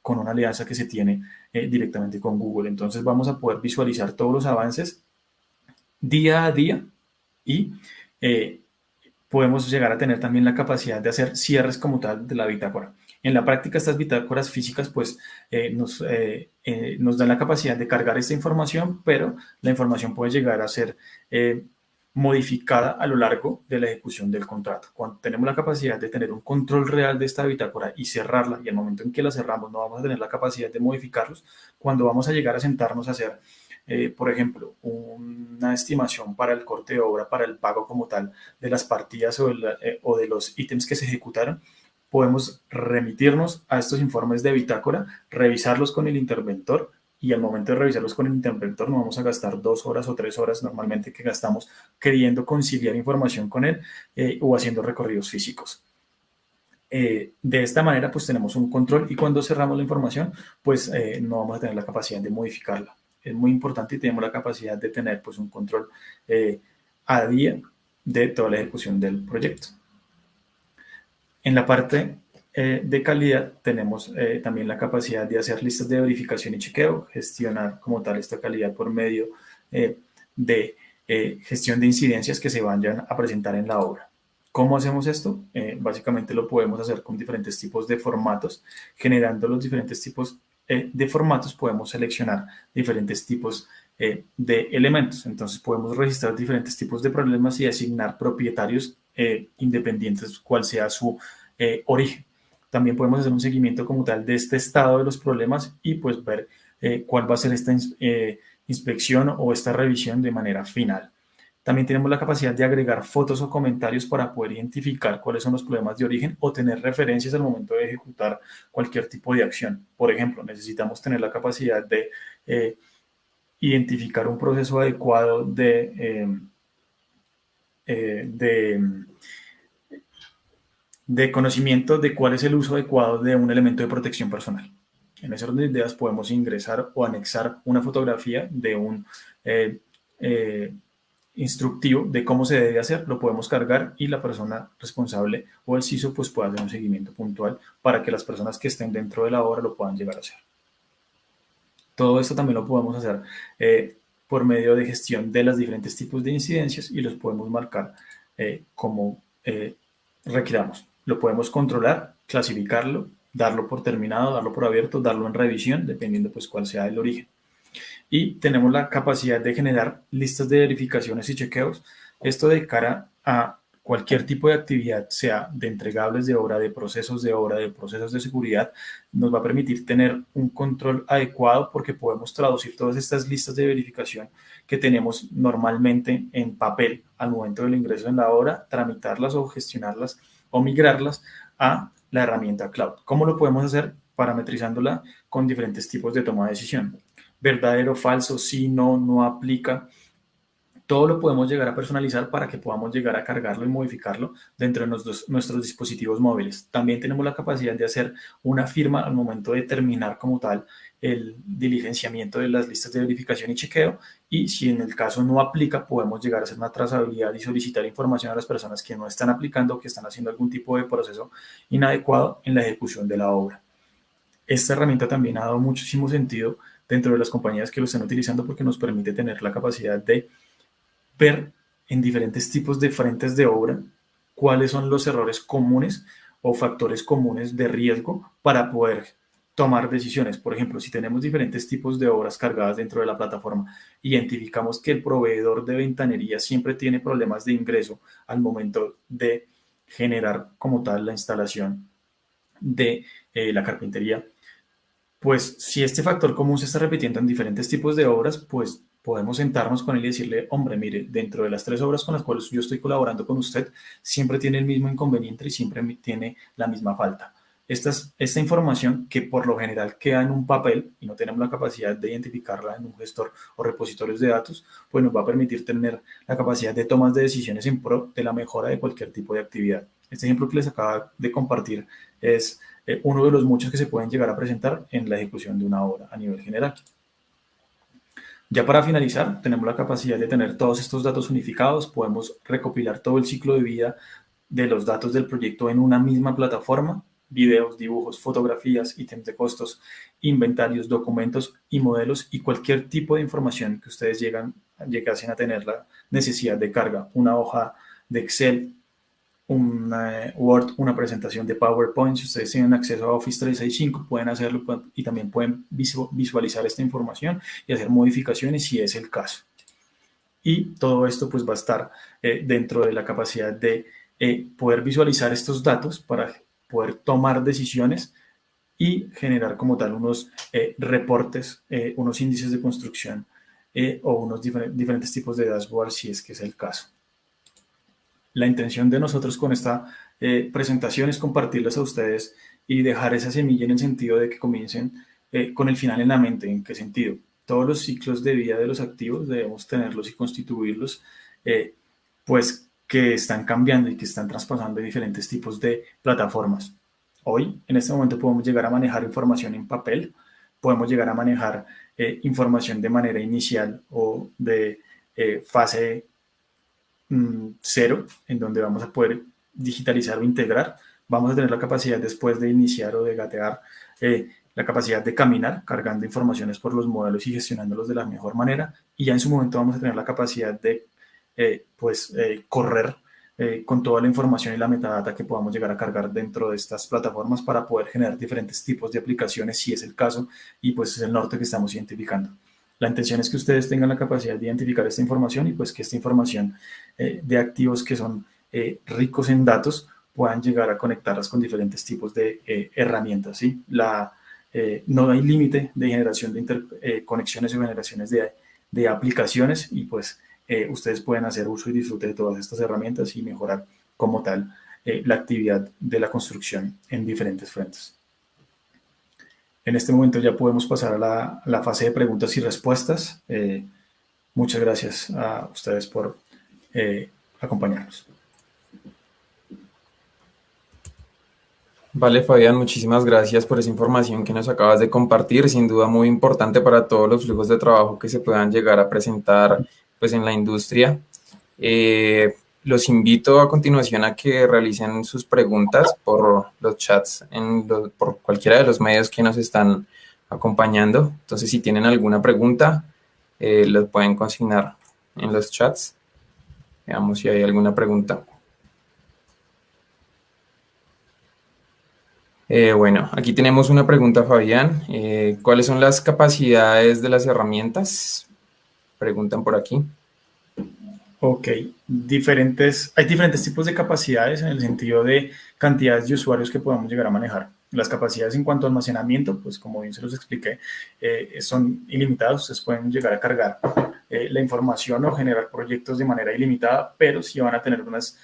con una alianza que se tiene directamente con Google. Entonces vamos a poder visualizar todos los avances día a día y podemos llegar a tener también la capacidad de hacer cierres como tal de la bitácora. En la práctica, estas bitácoras físicas pues nos dan la capacidad de cargar esta información, pero la información puede llegar a ser modificada a lo largo de la ejecución del contrato. Cuando tenemos la capacidad de tener un control real de esta bitácora y cerrarla, y al momento en que la cerramos no vamos a tener la capacidad de modificarlos, cuando vamos a llegar a sentarnos a hacer por ejemplo, una estimación para el corte de obra, para el pago como tal de las partidas o de los ítems que se ejecutaron, podemos remitirnos a estos informes de bitácora, revisarlos con el interventor, y al momento de revisarlos con el interventor no vamos a gastar 2 horas o 3 horas normalmente que gastamos queriendo conciliar información con él o haciendo recorridos físicos. De esta manera pues tenemos un control, y cuando cerramos la información pues no vamos a tener la capacidad de modificarla. Es muy importante y tenemos la capacidad de tener pues un control a día de toda la ejecución del proyecto. En la parte de calidad tenemos también la capacidad de hacer listas de verificación y chequeo, gestionar como tal esta calidad por medio de gestión de incidencias que se vayan a presentar en la obra. ¿Cómo hacemos esto? Básicamente lo podemos hacer con diferentes tipos de formatos. Generando los diferentes tipos de formatos podemos seleccionar diferentes tipos de elementos. Entonces podemos registrar diferentes tipos de problemas y asignar propietarios independientes cuál sea su origen. También podemos hacer un seguimiento como tal de este estado de los problemas y pues ver cuál va a ser esta inspección o esta revisión de manera final. También tenemos la capacidad de agregar fotos o comentarios para poder identificar cuáles son los problemas de origen o tener referencias al momento de ejecutar cualquier tipo de acción. Por ejemplo, necesitamos tener la capacidad de identificar un proceso adecuado de conocimiento de cuál es el uso adecuado de un elemento de protección personal. En ese orden de ideas podemos ingresar o anexar una fotografía de un instructivo de cómo se debe hacer, lo podemos cargar y la persona responsable o el CISO pues puede hacer un seguimiento puntual para que las personas que estén dentro de la obra lo puedan llegar a hacer. Todo esto también lo podemos hacer por medio de gestión de los diferentes tipos de incidencias y los podemos marcar como requiramos. Lo podemos controlar, clasificarlo, darlo por terminado, darlo por abierto, darlo en revisión, dependiendo pues cuál sea el origen. Y tenemos la capacidad de generar listas de verificaciones y chequeos. Esto de cara a cualquier tipo de actividad, sea de entregables de obra, de procesos de seguridad, nos va a permitir tener un control adecuado porque podemos traducir todas estas listas de verificación que tenemos normalmente en papel al momento del ingreso en la obra, tramitarlas o gestionarlas o migrarlas a la herramienta cloud. ¿Cómo lo podemos hacer? Parametrizándola con diferentes tipos de toma de decisión. Verdadero, falso, sí, no, no aplica. Todo lo podemos llegar a personalizar para que podamos llegar a cargarlo y modificarlo dentro de nuestros dispositivos móviles. También tenemos la capacidad de hacer una firma al momento de terminar como tal el diligenciamiento de las listas de verificación y chequeo, y si en el caso no aplica, podemos llegar a hacer una trazabilidad y solicitar información a las personas que no están aplicando o que están haciendo algún tipo de proceso inadecuado en la ejecución de la obra. Esta herramienta también ha dado muchísimo sentido dentro de las compañías que lo están utilizando porque nos permite tener la capacidad de ver en diferentes tipos de frentes de obra cuáles son los errores comunes o factores comunes de riesgo para poder tomar decisiones. Por ejemplo, si tenemos diferentes tipos de obras cargadas dentro de la plataforma, identificamos que el proveedor de ventanería siempre tiene problemas de ingreso al momento de generar como tal la instalación de la carpintería, pues si este factor común se está repitiendo en diferentes tipos de obras, pues podemos sentarnos con él y decirle, hombre, mire, dentro de las 3 obras con las cuales yo estoy colaborando con usted, siempre tiene el mismo inconveniente y siempre tiene la misma falta. Esta información que por lo general queda en un papel y no tenemos la capacidad de identificarla en un gestor o repositorios de datos, pues nos va a permitir tener la capacidad de tomas de decisiones en pro de la mejora de cualquier tipo de actividad. Este ejemplo que les acabo de compartir es uno de los muchos que se pueden llegar a presentar en la ejecución de una obra a nivel general. Ya para finalizar, tenemos la capacidad de tener todos estos datos unificados, podemos recopilar todo el ciclo de vida de los datos del proyecto en una misma plataforma, videos, dibujos, fotografías, ítems de costos, inventarios, documentos y modelos y cualquier tipo de información que ustedes llegasen a tener la necesidad de carga, una hoja de Excel, una Word, una presentación de PowerPoint. Si ustedes tienen acceso a Office 365, pueden hacerlo y también pueden visualizar esta información y hacer modificaciones si es el caso. Y todo esto pues va a estar dentro de la capacidad de poder visualizar estos datos para poder tomar decisiones y generar como tal unos reportes, unos índices de construcción o unos diferentes tipos de dashboard si es que es el caso. La intención de nosotros con esta presentación es compartirles a ustedes y dejar esa semilla en el sentido de que comiencen con el final en la mente. ¿En qué sentido? Todos los ciclos de vida de los activos debemos tenerlos y constituirlos, pues que están cambiando y que están traspasando diferentes tipos de plataformas. Hoy, en este momento, podemos llegar a manejar información en papel, podemos llegar a manejar información de manera inicial o de fase 0, en donde vamos a poder digitalizar o integrar. Vamos a tener la capacidad después de iniciar o de gatear, la capacidad de caminar, cargando informaciones por los modelos y gestionándolos de la mejor manera. Y ya en su momento vamos a tener la capacidad de correr con toda la información y la metadata que podamos llegar a cargar dentro de estas plataformas para poder generar diferentes tipos de aplicaciones, si es el caso, y pues es el norte que estamos identificando. La intención es que ustedes tengan la capacidad de identificar esta información y pues que esta información de activos que son ricos en datos puedan llegar a conectarlas con diferentes tipos de herramientas, ¿sí? No hay límite de generación de interconexiones o generaciones de aplicaciones y pues ustedes pueden hacer uso y disfrute de todas estas herramientas y mejorar como tal la actividad de la construcción en diferentes frentes. En este momento ya podemos pasar a la fase de preguntas y respuestas. Muchas gracias a ustedes por acompañarnos. Vale, Fabián, muchísimas gracias por esa información que nos acabas de compartir, sin duda muy importante para todos los flujos de trabajo que se puedan llegar a presentar pues, en la industria. Los invito a continuación a que realicen sus preguntas por los chats, por cualquiera de los medios que nos están acompañando. Entonces, si tienen alguna pregunta, los pueden consignar en los chats. Veamos si hay alguna pregunta. Bueno, aquí tenemos una pregunta, Fabián. ¿Cuáles son las capacidades de las herramientas? Preguntan por aquí. Ok, hay diferentes tipos de capacidades en el sentido de cantidades de usuarios que podamos llegar a manejar. Las capacidades en cuanto a almacenamiento, pues como bien se los expliqué, son ilimitadas. Ustedes pueden llegar a cargar la información o generar proyectos de manera ilimitada, pero sí van a tener unas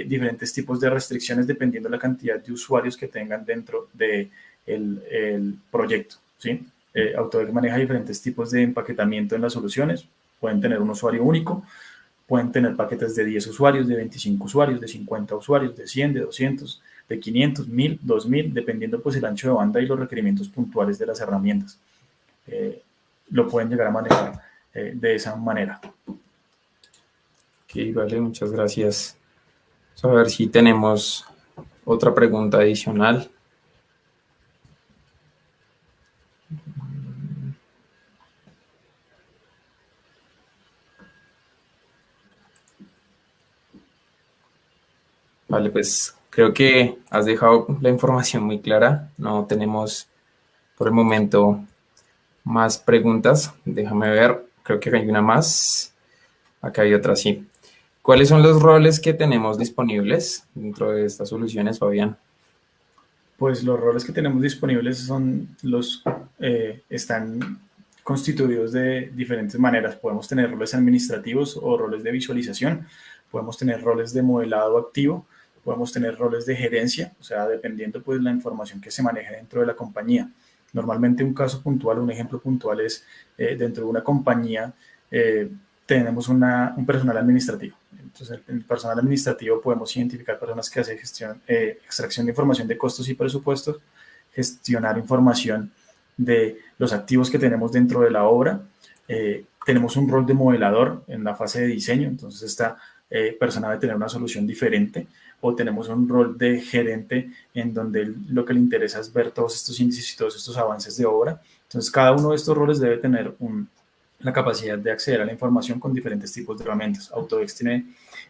diferentes tipos de restricciones dependiendo de la cantidad de usuarios que tengan dentro del proyecto, ¿sí? Autodesk maneja diferentes tipos de empaquetamiento en las soluciones. Pueden tener un usuario único, pueden tener paquetes de 10 usuarios, de 25 usuarios, de 50 usuarios, de 100, de 200, de 500, 1000, 2000, dependiendo pues el ancho de banda y los requerimientos puntuales de las herramientas. Lo pueden llegar a manejar de esa manera. Ok, vale, muchas gracias. Vamos a ver si tenemos otra pregunta adicional. Vale, pues creo que has dejado la información muy clara. No tenemos por el momento más preguntas. Déjame ver, creo que hay una más. Acá hay otra, sí. ¿Cuáles son los roles que tenemos disponibles dentro de estas soluciones, Fabián? Pues los roles que tenemos disponibles están constituidos de diferentes maneras. Podemos tener roles administrativos o roles de visualización. Podemos tener roles de modelado activo. Podemos tener roles de gerencia, o sea, dependiendo pues la información que se maneje dentro de la compañía. Normalmente un caso puntual, un ejemplo puntual es dentro de una compañía tenemos un personal administrativo. Entonces, en el personal administrativo podemos identificar personas que hacen extracción de información de costos y presupuestos, gestionar información de los activos que tenemos dentro de la obra. Tenemos un rol de modelador en la fase de diseño, entonces esta persona debe tener una solución diferente, o tenemos un rol de gerente en donde lo que le interesa es ver todos estos índices y todos estos avances de obra. Entonces, cada uno de estos roles debe tener la capacidad de acceder a la información con diferentes tipos de herramientas. Autodesk tiene,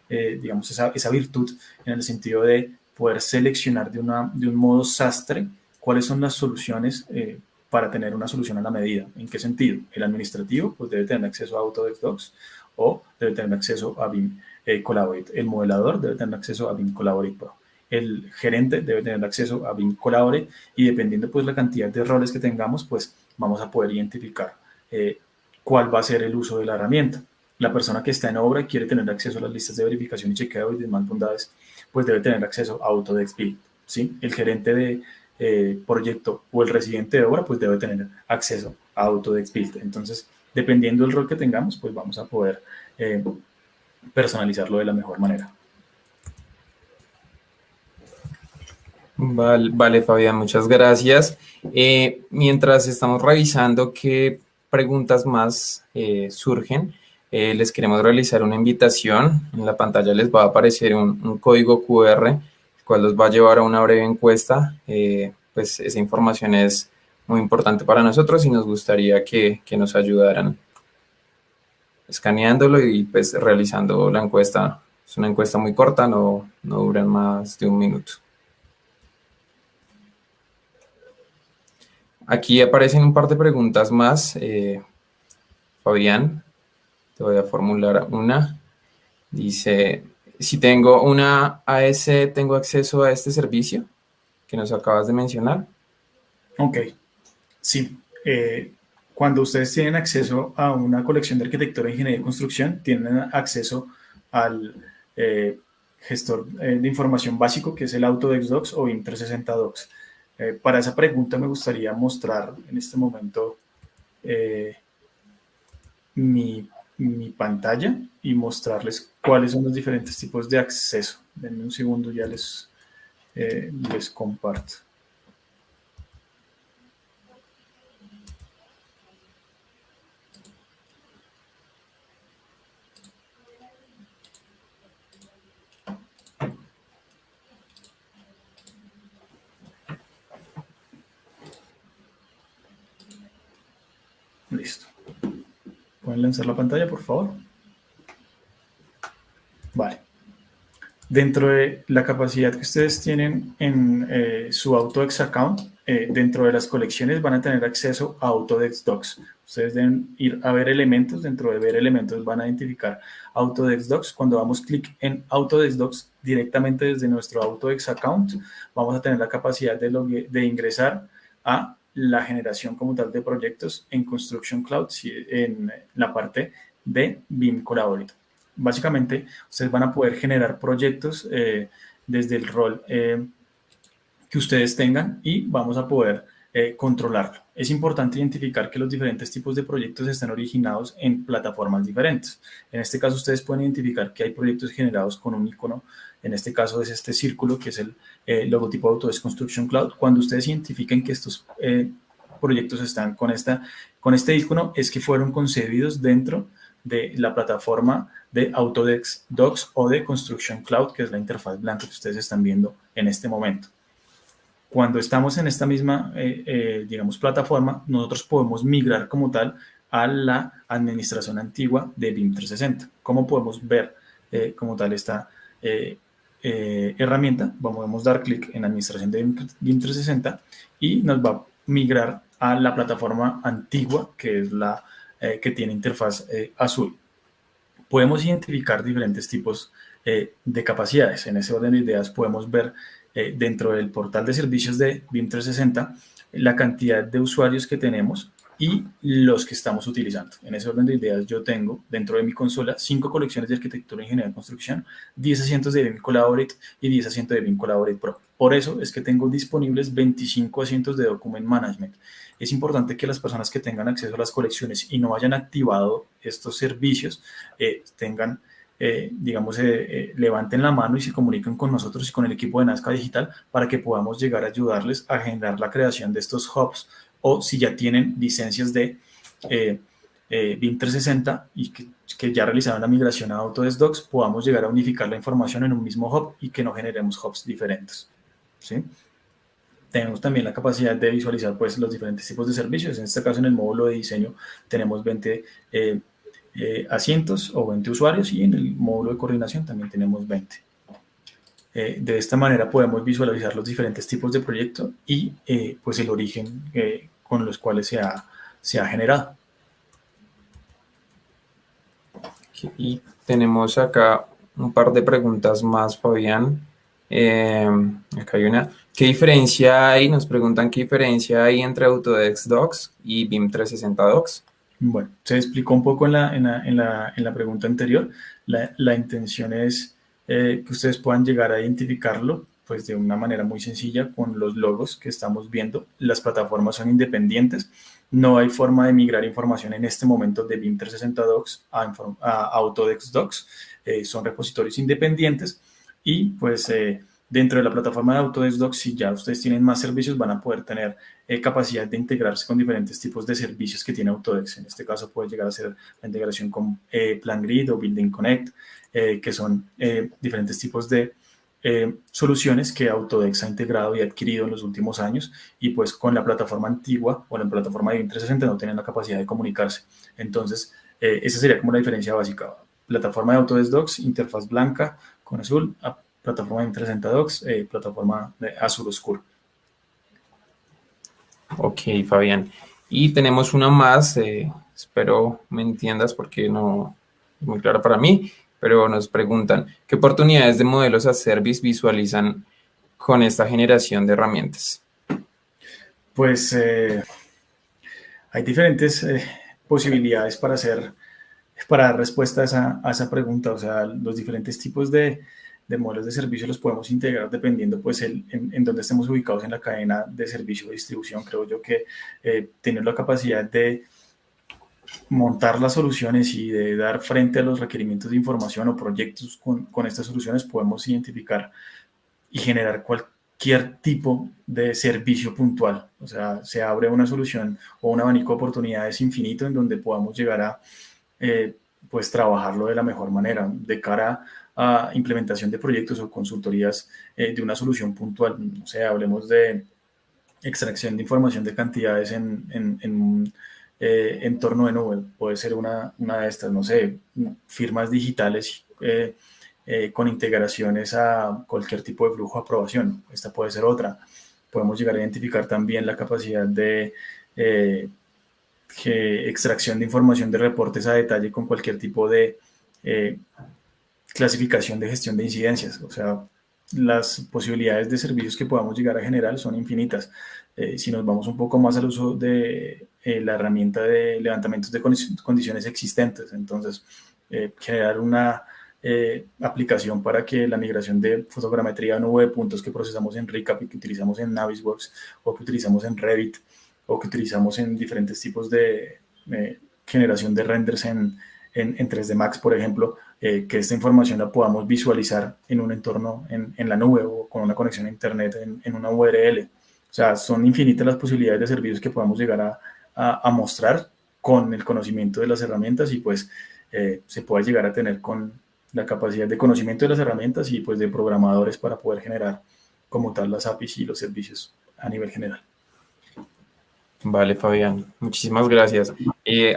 digamos, esa virtud en el sentido de poder seleccionar de un modo sastre cuáles son las soluciones para tener una solución a la medida. ¿En qué sentido? El administrativo pues debe tener acceso a Autodesk Docs o debe tener acceso a BIM Collaborate. El modelador debe tener acceso a BIM Collaborate Pro. El gerente debe tener acceso a BIM Collaborate y dependiendo pues la cantidad de roles que tengamos, pues vamos a poder identificar cuál va a ser el uso de la herramienta. La persona que está en obra quiere tener acceso a las listas de verificación y chequeo y demás bondades, pues debe tener acceso a Autodesk Build, ¿sí? El gerente de proyecto o el residente de obra, pues debe tener acceso a Autodesk Build. Entonces, dependiendo del rol que tengamos, pues vamos a poder personalizarlo de la mejor manera. Vale, Fabián, muchas gracias. Mientras estamos revisando qué preguntas más surgen, les queremos realizar una invitación. En la pantalla les va a aparecer un código QR, el cual los va a llevar a una breve encuesta. Pues esa información es muy importante para nosotros y nos gustaría que nos ayudaran escaneándolo y pues realizando la encuesta. Es una encuesta muy corta, no dura más de 1 minuto. Aquí aparecen un par de preguntas más. Fabián, te voy a formular una. Dice, Si tengo una AS, ¿tengo acceso a este servicio que nos acabas de mencionar? Ok, sí. Cuando ustedes tienen acceso a una colección de arquitectura, ingeniería y construcción, tienen acceso al gestor de información básico, que es el Autodesk Docs o BIM 360 Docs. Para esa pregunta me gustaría mostrar en este momento mi pantalla y mostrarles cuáles son los diferentes tipos de acceso. Denme un segundo, ya les comparto. Listo. ¿Pueden lanzar la pantalla, por favor? Vale. Dentro de la capacidad que ustedes tienen en su Autodesk account, dentro de las colecciones van a tener acceso a Autodesk Docs. Ustedes deben ir a ver elementos. Dentro de ver elementos van a identificar Autodesk Docs. Cuando damos clic en Autodesk Docs directamente desde nuestro Autodesk account, vamos a tener la capacidad de ingresar a la generación como tal de proyectos en Construction Cloud en la parte de BIM Collaborator. Básicamente, ustedes van a poder generar proyectos desde el rol que ustedes tengan y vamos a poder controlarlo. Es importante identificar que los diferentes tipos de proyectos están originados en plataformas diferentes. En este caso, ustedes pueden identificar que hay proyectos generados con un icono. En este caso es este círculo, que es el logotipo Autodesk Construction Cloud. Cuando ustedes identifiquen que estos proyectos están con este icono, es que fueron concebidos dentro de la plataforma de Autodesk Docs o de Construction Cloud, que es la interfaz blanca que ustedes están viendo en este momento. Cuando estamos en esta misma, digamos, plataforma, nosotros podemos migrar como tal a la administración antigua de BIM 360. ¿Cómo podemos ver como tal esta herramienta? Podemos dar clic en administración de BIM 360 y nos va a migrar a la plataforma antigua, que es la que tiene interfaz azul. Podemos identificar diferentes tipos de capacidades. En ese orden de ideas podemos ver dentro del portal de servicios de BIM 360 la cantidad de usuarios que tenemos y los que estamos utilizando. En ese orden de ideas yo tengo dentro de mi consola 5 colecciones de arquitectura, ingeniería y construcción, 10 asientos de BIM Collaborate y 10 asientos de BIM Collaborate Pro. Por eso es que tengo disponibles 25 asientos de Document Management. Es importante que las personas que tengan acceso a las colecciones y no hayan activado estos servicios tengan, levanten la mano y se comuniquen con nosotros y con el equipo de Nazca Digital para que podamos llegar a ayudarles a generar la creación de estos hubs, o si ya tienen licencias de BIM 360 y que ya realizaron la migración a Autodesk Docs, podamos llegar a unificar la información en un mismo hub y que no generemos hubs diferentes, ¿sí? Tenemos también la capacidad de visualizar pues, los diferentes tipos de servicios. En este caso, en el módulo de diseño, tenemos 20 asientos o 20 usuarios, y en el módulo de coordinación también tenemos 20. De esta manera podemos visualizar los diferentes tipos de proyecto y pues el origen con los cuales se ha generado. Y tenemos acá un par de preguntas más, Fabián. Acá hay una. ¿Qué diferencia hay? Nos preguntan qué diferencia hay entre Autodesk Docs y BIM 360 Docs. Bueno, se explicó un poco en la pregunta anterior. La intención es que ustedes puedan llegar a identificarlo pues de una manera muy sencilla con los logos que estamos viendo. Las plataformas son independientes. No hay forma de migrar información en este momento de BIM 360 Docs a Autodesk Docs. Son repositorios independientes y pues dentro de la plataforma de Autodesk Docs, si ya ustedes tienen más servicios, van a poder tener capacidad de integrarse con diferentes tipos de servicios que tiene Autodesk. En este caso puede llegar a ser la integración con PlanGrid o Building Connect, que son diferentes tipos de soluciones que Autodesk ha integrado y adquirido en los últimos años, y pues con la plataforma antigua o la plataforma de BIM 360 no tienen la capacidad de comunicarse. Entonces, esa sería como la diferencia básica. Plataforma de Autodesk Docs, interfaz blanca con azul, plataforma de BIM 360 Docs, plataforma de azul oscuro. Ok, Fabián. Y tenemos una más, espero me entiendas porque no es muy clara para mí. pero nos preguntan, ¿qué oportunidades de modelos as service visualizan con esta generación de herramientas? Pues hay diferentes posibilidades para dar respuesta a esa pregunta. O sea, los diferentes tipos de modelos de servicio los podemos integrar dependiendo pues en dónde estemos ubicados en la cadena de servicio de distribución. Creo yo que tener la capacidad de montar las soluciones y de dar frente a los requerimientos de información o proyectos con estas soluciones, podemos identificar y generar cualquier tipo de servicio puntual. O sea, se abre una solución o un abanico de oportunidades infinito en donde podamos llegar a pues trabajarlo de la mejor manera de cara a implementación de proyectos o consultorías de una solución puntual. O sea, hablemos de extracción de información de cantidades en un entorno de nube. Puede ser una de estas, no sé, firmas digitales con integraciones a cualquier tipo de flujo de aprobación. Esta puede ser otra. Podemos llegar a identificar también la capacidad de extracción de información de reportes a detalle con cualquier tipo de clasificación de gestión de incidencias. O sea, las posibilidades de servicios que podamos llegar a generar son infinitas. Si nos vamos un poco más al uso de la herramienta de levantamientos de condiciones existentes, entonces generar una aplicación para que la migración de fotogrametría a nube de puntos que procesamos en Recap y que utilizamos en Navisworks o que utilizamos en Revit o que utilizamos en diferentes tipos de generación de renders en 3D Max, por ejemplo, que esta información la podamos visualizar en un entorno en la nube o con una conexión a internet en una URL. O sea, son infinitas las posibilidades de servicios que podamos llegar a mostrar con el conocimiento de las herramientas y pues se puede llegar a tener con la capacidad de conocimiento de las herramientas y pues de programadores para poder generar como tal las APIs y los servicios a nivel general. Vale, Fabián, muchísimas gracias.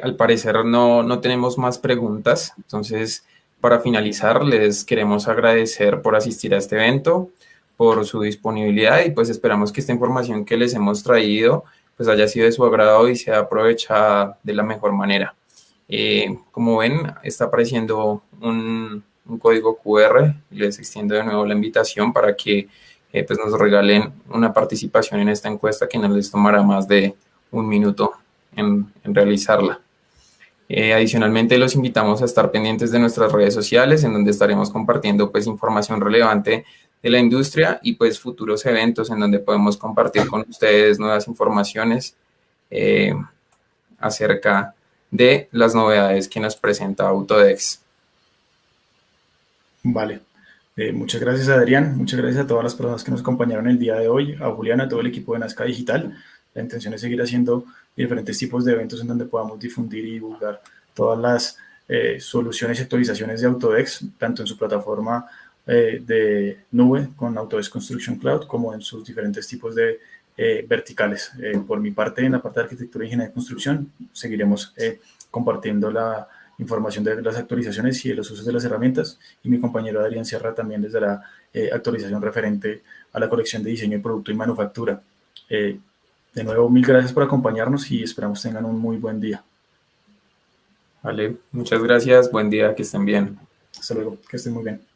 Al parecer no tenemos más preguntas, entonces para finalizar les queremos agradecer por asistir a este evento, por su disponibilidad y pues esperamos que esta información que les hemos traído pues haya sido de su agrado y sea aprovechada de la mejor manera. Como ven, está apareciendo un código QR, les extiendo de nuevo la invitación para que pues nos regalen una participación en esta encuesta que no les tomará más de un minuto en realizarla. Adicionalmente, los invitamos a estar pendientes de nuestras redes sociales, en donde estaremos compartiendo pues información relevante de la industria y pues futuros eventos en donde podemos compartir con ustedes nuevas informaciones acerca de las novedades que nos presenta Autodex. Vale. Muchas gracias, Adrián. Muchas gracias a todas las personas que nos acompañaron el día de hoy, a Juliana, a todo el equipo de Nazca Digital. La intención es seguir haciendo diferentes tipos de eventos en donde podamos difundir y divulgar todas las soluciones y actualizaciones de Autodex, tanto en su plataforma de nube con Autodesk Construction Cloud, como en sus diferentes tipos de verticales. Por mi parte, en la parte de arquitectura e ingeniería de construcción, seguiremos compartiendo la información de las actualizaciones y de los usos de las herramientas, y mi compañero Adrián Sierra también les dará actualización referente a la colección de diseño de producto y manufactura. De nuevo, mil gracias por acompañarnos y esperamos tengan un muy buen día. Vale, muchas gracias, buen día, que estén bien. Hasta luego, que estén muy bien.